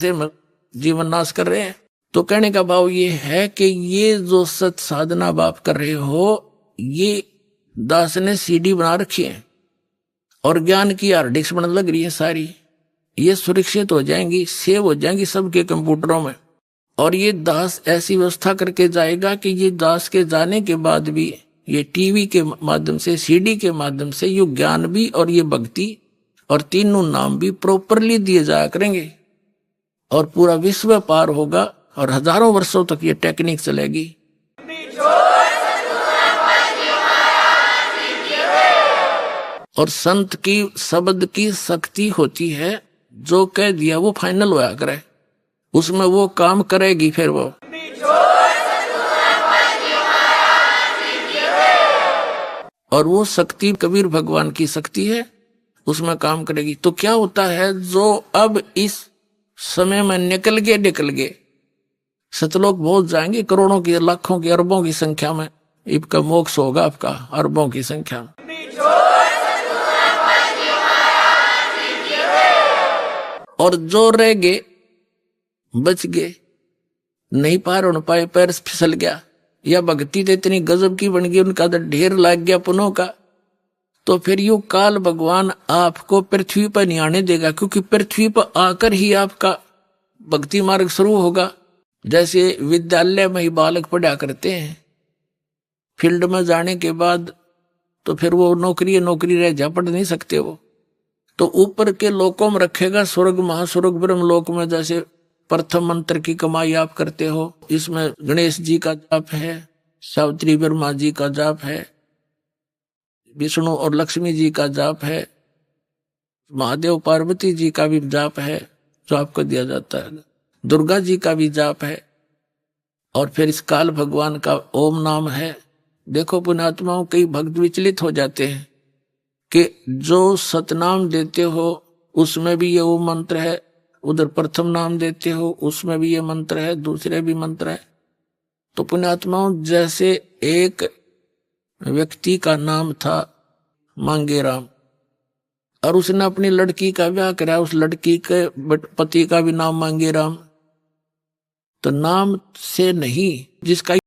से जीवन नाश कर रहे हैं। तो कहने का भाव ये है कि ये जो सत साधना बाप कर रहे हो, ये दास ने सीडी बना रखी है और ज्ञान की हार्ड डिस्क बनने लग रही है सारी। ये सुरक्षित हो जाएंगी, सेव हो जाएंगी सबके कंप्यूटरों में। और ये दास ऐसी व्यवस्था करके जाएगा कि ये दास के जाने के बाद भी ये टीवी के माध्यम से, सीडी के माध्यम से ये ज्ञान भी और ये भक्ति और तीनों नाम भी प्रॉपरली दिए जाया करेंगे और पूरा विश्व पार होगा और हजारों वर्षों तक ये टेक्निक चलेगी। और संत की शब्द की शक्ति होती है, जो कह दिया वो फाइनल होया करे, उसमें वो काम करेगी। फिर वो और वो शक्ति कबीर भगवान की शक्ति है, उसमें काम करेगी। तो क्या होता है, जो अब इस समय में निकल गए सतलोक बहुत जाएंगे, करोड़ों की, लाखों की, अरबों की संख्या में इनका मोक्ष होगा, आपका अरबों की संख्या में। और जो रह गए बच गए, नहीं पार हो पाए, पैर फिसल गया, या भक्ति तो इतनी गजब की बन गई, उनका तो ढेर लग गया पुनों का, तो फिर यू काल भगवान आपको पृथ्वी पर नहीं आने देगा, क्योंकि पृथ्वी पर आकर ही आपका भक्ति मार्ग शुरू होगा। जैसे विद्यालय में ही बालक पढ़ा करते हैं, फील्ड में जाने के बाद तो फिर वो नौकरी रह जा, पढ़ नहीं सकते वो, तो ऊपर के लोकों में रखेगा, स्वर्ग महास्वर्ग ब्रह्म लोक में। जैसे प्रथम मंत्र की कमाई आप करते हो, इसमें गणेश जी का जाप है, सावित्री ब्रह्मा जी का जाप है, विष्णु और लक्ष्मी जी का जाप है, महादेव पार्वती जी का भी जाप है जो आपको दिया जाता है, दुर्गा जी का भी जाप है, और फिर इस काल भगवान का ओम नाम है। देखो पुण्यात्माओं, कई भक्त विचलित हो जाते हैं कि जो सतनाम देते हो उसमें भी ये ओम मंत्र है, उधर प्रथम नाम देते हो उसमें भी ये मंत्र है, दूसरे भी मंत्र है। तो पुण्यात्माओं, जैसे एक व्यक्ति का नाम था मांगेराम, और उसने अपनी लड़की का ब्याह कराया, उस लड़की के पति का भी नाम मांगेराम। तो नाम से नहीं, जिसका